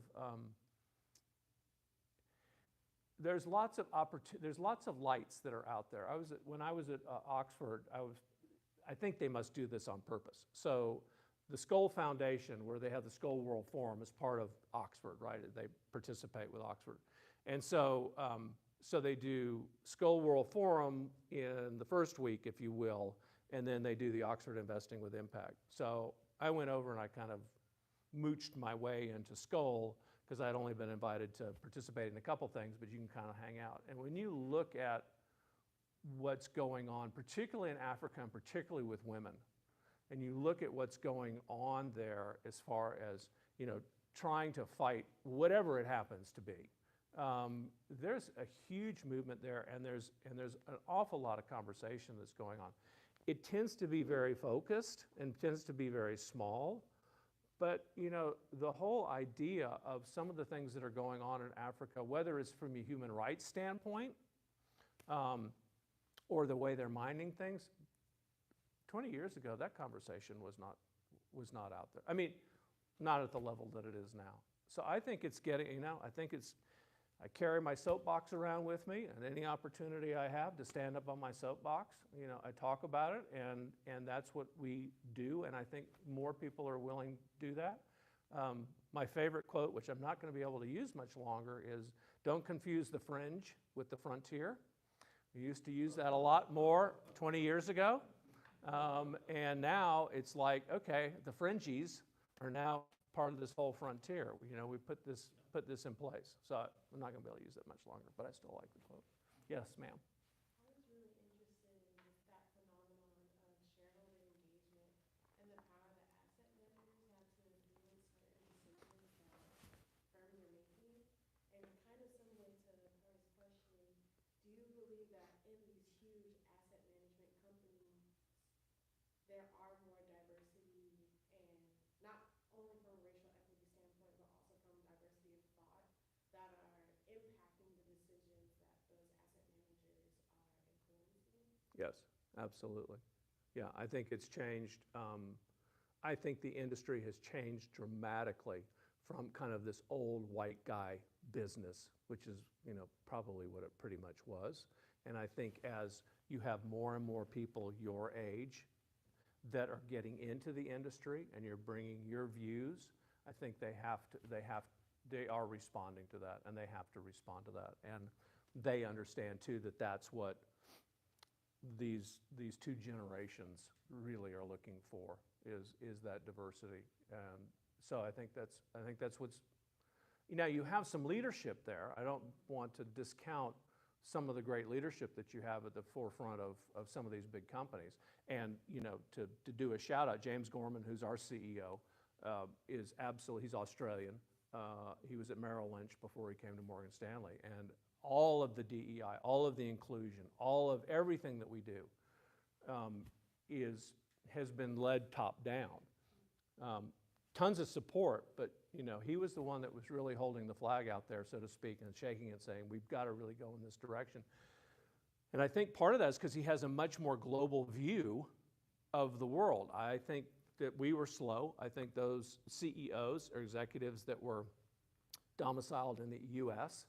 there's lots of lights that are out there. When I was at Oxford, I think they must do this on purpose. So the Skoll Foundation, where they have the Skoll World Forum, is part of Oxford, right? They participate with Oxford. And so, so they do Skoll World Forum in the first week, if you will, and then they do the Oxford Investing with Impact. So I went over and I kind of mooched my way into Skoll because I'd only been invited to participate in a couple things, but you can kind of hang out. And when you look at what's going on, particularly in Africa and particularly with women, and you look at what's going on there as far as, trying to fight whatever it happens to be, there's a huge movement there, and there's an awful lot of conversation that's going on. It tends to be very focused and tends to be very small, but the whole idea of some of the things that are going on in Africa, whether it's from a human rights standpoint or the way they're mining things, 20 years ago that conversation was not out there. I mean, not at the level that it is now. So I think it's getting, I carry my soapbox around with me, and any opportunity I have to stand up on my soapbox, I talk about it, and that's what we do, and I think more people are willing to do that. My favorite quote, which I'm not going to be able to use much longer, is don't confuse the fringe with the frontier. We used to use that a lot more 20 years ago, and now it's like, okay, the fringies are now part of this whole frontier. We put this in place. So I'm not going to be able to use it much longer, but I still like the quote. Yes, ma'am. I was really interested in just that phenomenon of shareholder engagement and the power that asset managers have to influence certain decisions that firms are making. And kind of similar to Cory's question, do you believe that in these huge asset management companies, there are more diversity, and not only from a racial equity standpoint, but also from diversity of thought, that are impacting the decisions that those asset managers are influencing? Yes, absolutely. Yeah, I think it's changed I think the industry has changed dramatically from kind of this old white guy business, which is, you know, probably what it pretty much was. And I think as you have more and more people your age that are getting into the industry and you're bringing your views, I think they are responding to that, and they have to respond to that. And they understand too that that's what these two generations really are looking for, is that diversity. And so I think that's what's, you know, you have some leadership there. I don't want to discount some of the great leadership that you have at the forefront of some of these big companies. And, you know, to do a shout out, James Gorman, who's our CEO, is absolutely, he's Australian. He was at Merrill Lynch before he came to Morgan Stanley. And all of the DEI, all of the inclusion, all of everything that we do has been led top down. Tons of support, but you know, he was the one that was really holding the flag out there, so to speak, and shaking it, saying, we've got to really go in this direction. And I think part of that is because he has a much more global view of the world. I think that we were slow. I think those CEOs or executives that were domiciled in the US,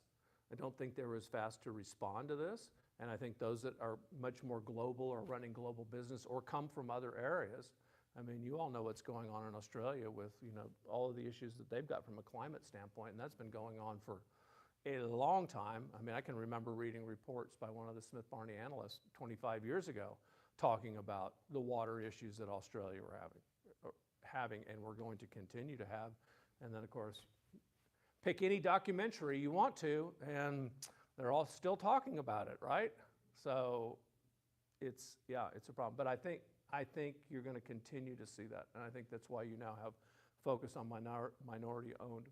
I don't think they were as fast to respond to this. And I think those that are much more global or running global business or come from other areas, I mean, you all know what's going on in Australia with, you know, all of the issues that they've got from a climate standpoint, and that's been going on for a long time. I mean, I can remember reading reports by one of the Smith Barney analysts 25 years ago talking about the water issues that Australia were having and we're going to continue to have. And then, of course, pick any documentary you want to, and they're all still talking about it, right? So it's a problem. But I think you're going to continue to see that. And I think that's why you now have focus on minority-owned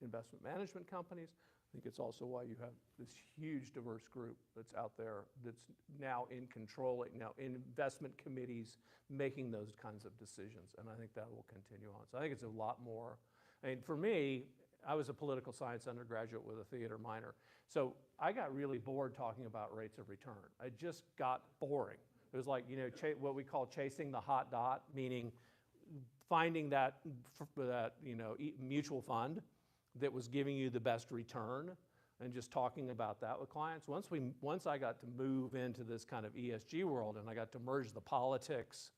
investment management companies. I think it's also why you have this huge diverse group that's out there that's now in control, now in investment committees making those kinds of decisions. And I think that will continue on. So I think it's a lot more. I mean, for me, I was a political science undergraduate with a theater minor. So I got really bored talking about rates of return. It just got boring. It was like, you know, what we call chasing the hot dot, meaning finding that you know, mutual fund that was giving you the best return and just talking about that with clients. Once I got to move into this kind of ESG world and I got to merge the politics,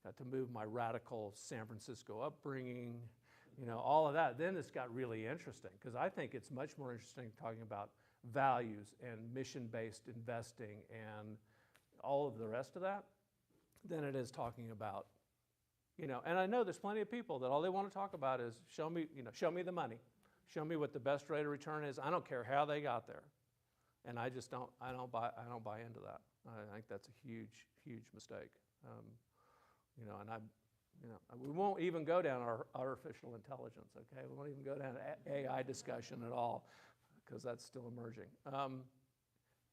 got to move my radical San Francisco upbringing, you know, all of that, then it's got really interesting, because I think it's much more interesting talking about values and mission-based investing and all of the rest of that than it is talking about, you know, and I know there's plenty of people that all they want to talk about is show me the money, show me what the best rate of return is. I don't care how they got there, and I don't buy into that. I think that's a huge mistake, you know, and we won't even go down our artificial intelligence, okay? We won't even go down AI discussion at all, because that's still emerging.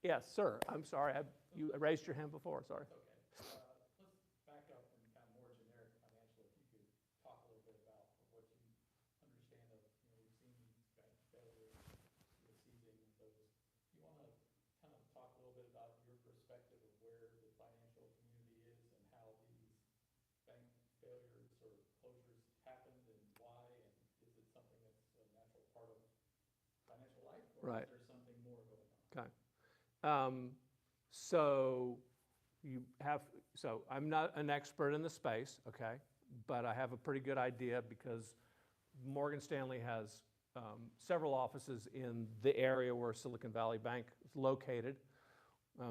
Yes, sir, I'm sorry, you raised your hand before, sorry. Okay. Let's back up and kind of more generic financial, if you could talk a little bit about what you understand of, you know, we've seen these bank failures, the seizing of those. Do you want to kind of talk a little bit about your perspective of where the financial community is and how these bank failures or closures happened and why, and is it something that's a natural part of financial life, or Right. is there something more going on? Okay. So I'm not an expert in the space, okay, but I have a pretty good idea because Morgan Stanley has several offices in the area where Silicon Valley Bank is located.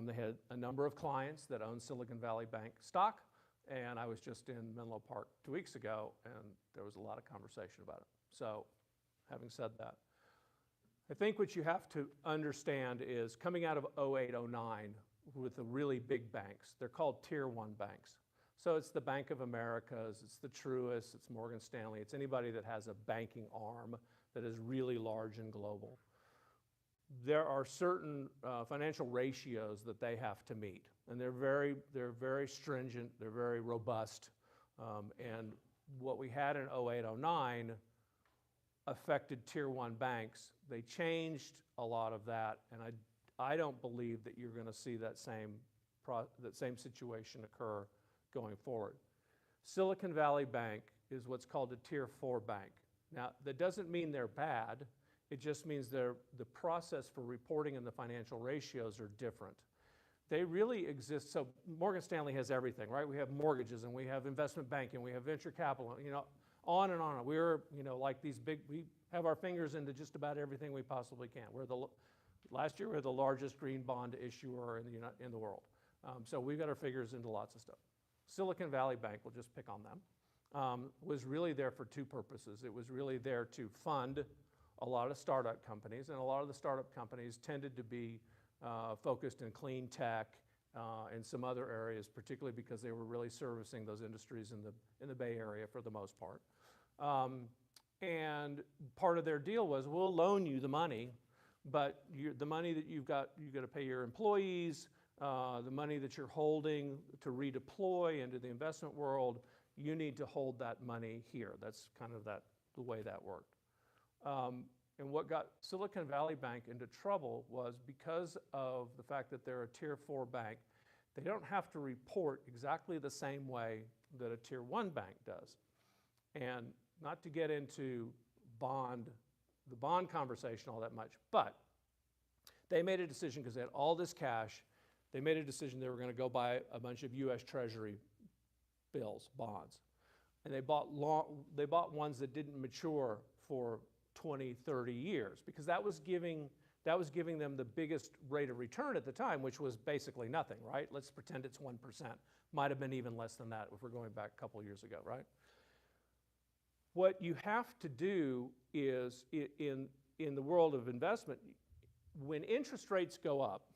They had a number of clients that own Silicon Valley Bank stock, and I was just in Menlo Park 2 weeks ago, and there was a lot of conversation about it. So having said that, I think what you have to understand is coming out of 08, 09 with the really big banks, they're called Tier 1 banks. So it's the Bank of Americas, it's the Truist, it's Morgan Stanley, it's anybody that has a banking arm that is really large and global. There are certain financial ratios that they have to meet, and they're very stringent, they're very robust, and what we had in 08, 09 affected Tier 1 banks. They changed a lot of that, and I don't believe that you're going to see that same situation occur going forward. Silicon Valley Bank is what's called a Tier 4 bank. Now, that doesn't mean they're bad. It just means the process for reporting and the financial ratios are different. They really exist. So Morgan Stanley has everything, right? We have mortgages, and we have investment banking, we have venture capital, on and on. We're, like these big, we have our fingers into just about everything we possibly can. Last year, we were the largest green bond issuer in the world. So we've got our fingers into lots of stuff. Silicon Valley Bank, we'll just pick on them, was really there for two purposes. It was really there to fund a lot of startup companies, and a lot of the startup companies tended to be focused in clean tech and some other areas, particularly because they were really servicing those industries in the Bay Area for the most part. And part of their deal was, we'll loan you the money, but the money that you've got to pay your employees, the money that you're holding to redeploy into the investment world, you need to hold that money here. That's kind of the way that worked. And what got Silicon Valley Bank into trouble was because of the fact that they're a Tier 4 bank, they don't have to report exactly the same way that a Tier 1 bank does. And not to get into the bond conversation all that much, but they made a decision because they had all this cash. They made a decision they were going to go buy a bunch of US Treasury bills, bonds. And they bought ones that didn't mature for 20, 30 years, because that was giving them the biggest rate of return at the time, which was basically nothing, right? Let's pretend it's 1%. Might have been even less than that if we're going back a couple years ago, right? What you have to do is, in the world of investment, when interest rates go up,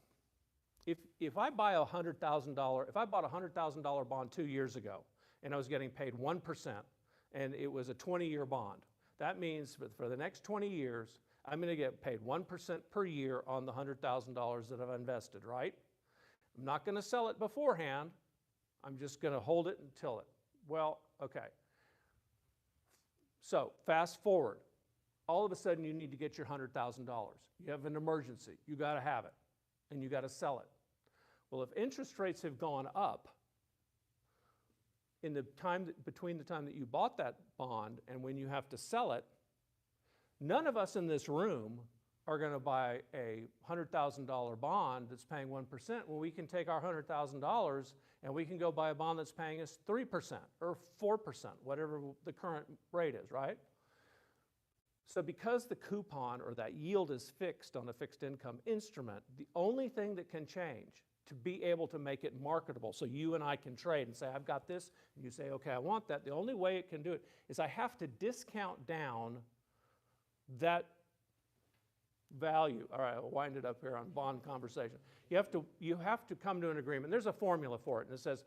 if I buy a $100,000 bond 2 years ago, and I was getting paid 1%, and it was a 20-year bond, that means for the next 20 years, I'm going to get paid 1% per year on the $100,000 that I've invested, right? I'm not going to sell it beforehand. I'm just going to hold it until it. Well, okay. So fast forward. All of a sudden, you need to get your $100,000. You have an emergency. You got to have it, and you got to sell it. Well, if interest rates have gone up in the time between the time that you bought that bond and when you have to sell it, none of us in this room are going to buy a $100,000 bond that's paying 1% when we can take our $100,000 and we can go buy a bond that's paying us 3% or 4%, whatever the current rate is, right? So because the coupon or that yield is fixed on a fixed income instrument, the only thing that can change to be able to make it marketable, so you and I can trade and say, I've got this, and you say, okay, I want that. The only way it can do it is I have to discount down that value. All right, I'll wind it up here on bond conversation. You have to come to an agreement. There's a formula for it, and it says,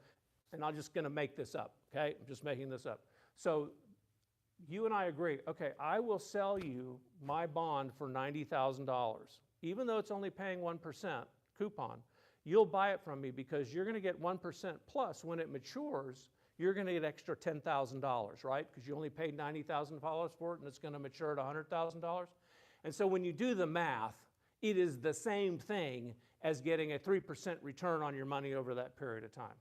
and I'm just going to make this up, okay? I'm just making this up. So you and I agree, okay, I will sell you my bond for $90,000. Even though it's only paying 1% coupon, you'll buy it from me because you're going to get 1% plus when it matures, you're going to get extra $10,000, right? Because you only paid $90,000 for it and it's going to mature at $100,000. And so when you do the math, it is the same thing as getting a 3% return on your money over that period of time.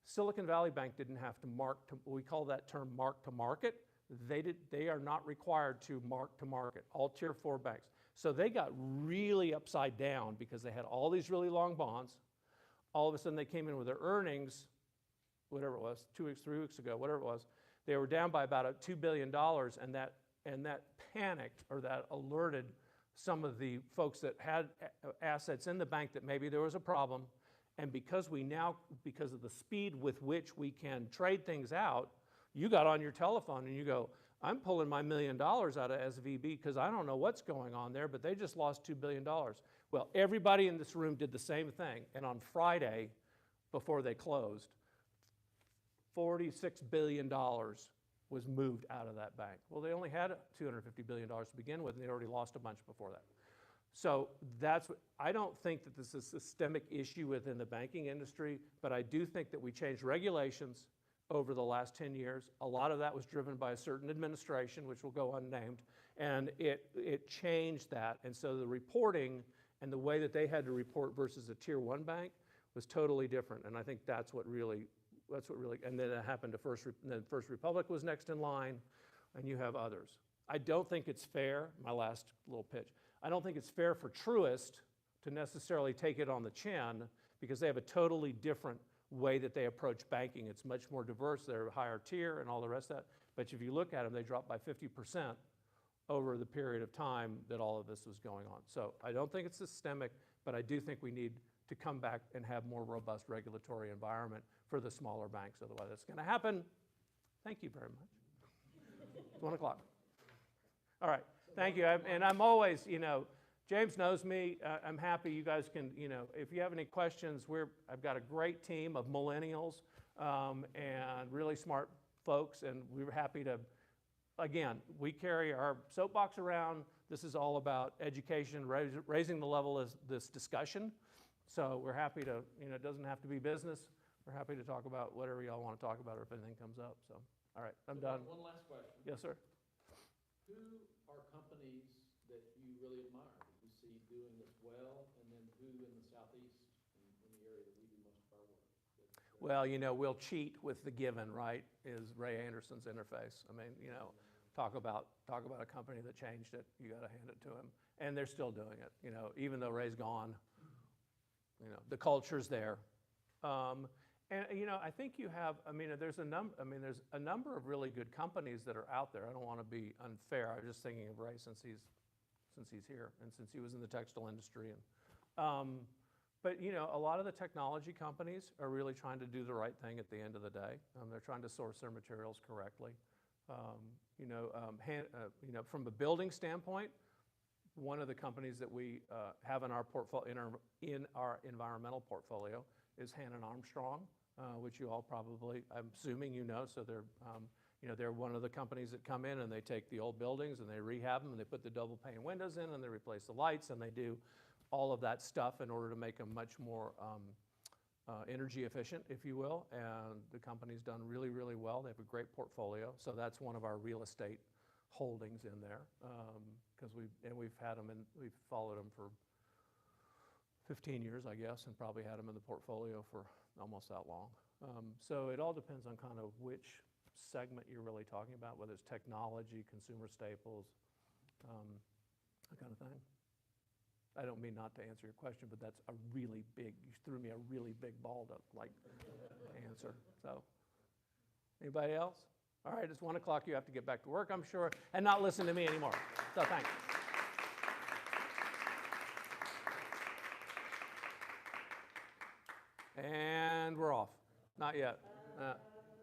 Silicon Valley Bank didn't have to we call that term mark to market. They are not required to mark to market, all Tier 4 banks. So they got really upside down because they had all these really long bonds. All of a sudden they came in with their earnings, whatever it was, 2 weeks, 3 weeks ago, whatever it was, they were down by about $2 billion, and that panicked, or that alerted some of the folks that had assets in the bank that maybe there was a problem. And because of the speed with which we can trade things out, you got on your telephone and you go, I'm pulling my $1 million out of SVB because I don't know what's going on there, but they just lost $2 billion. Well, everybody in this room did the same thing. And on Friday, before they closed, $46 billion was moved out of that bank. Well, they only had $250 billion to begin with, and they already lost a bunch before that. So I don't think that this is a systemic issue within the banking industry, but I do think that we changed regulations over the last 10 years. A lot of that was driven by a certain administration, which will go unnamed, and it changed that. And so the reporting and the way that they had to report versus a Tier 1 bank was totally different, and I think that's what really that's what really, and then it happened to and then First Republic was next in line, and you have others. I don't think it's fair, my last little pitch, I don't think it's fair for Truist to necessarily take it on the chin because they have a totally different way that they approach banking. It's much more diverse, they're a higher tier and all the rest of that. But if you look at them, they dropped by 50% over the period of time that all of this was going on. So I don't think it's systemic, but I do think we need to come back and have more robust regulatory environment for the smaller banks. Otherwise, that's going to happen. Thank you very much. It's 1 o'clock. All right, thank you. And I'm always, James knows me. I'm happy you guys can, if you have any questions, I've got a great team of millennials and really smart folks, and we're happy to, again, we carry our soapbox around. This is all about education, raising the level of this discussion. So we're happy to, it doesn't have to be business. We're happy to talk about whatever y'all want to talk about or if anything comes up. So, all right, I'm done. One last question. Yes, sir. Who are companies that you really admire, that you see doing this well, and then who in the Southeast, in the area that we do most of our work? Well, we'll cheat with the given, right, is Ray Anderson's interface. I mean, talk about a company that changed it. You got to hand it to him. And they're still doing it, even though Ray's gone, the culture's there. And, I think you have, there's a number of really good companies that are out there. I don't want to be unfair. I was just thinking of Ray since he's here and since he was in the textile industry. But, a lot of the technology companies are really trying to do the right thing at the end of the day. They're trying to source their materials correctly. From a building standpoint, one of the companies that we have in our portfolio, in our environmental portfolio, is Hannon Armstrong, which you all probably, I'm assuming So they're one of the companies that come in and they take the old buildings and they rehab them and they put the double pane windows in and they replace the lights and they do all of that stuff in order to make them much more energy efficient, if you will. And the company's done really, really well. They have a great portfolio. So that's one of our real estate holdings in there because we've had them and we've followed them for 15 years, I guess, and probably had them in the portfolio for almost that long. So it all depends on kind of which segment you're really talking about, whether it's technology, consumer staples, that kind of thing. I don't mean not to answer your question, but that's a really big, you threw me a really big ball to answer. So, anybody else? All right, it's 1 o'clock. You have to get back to work, I'm sure, and not listen to me anymore. So thanks. And we're off. Not yet.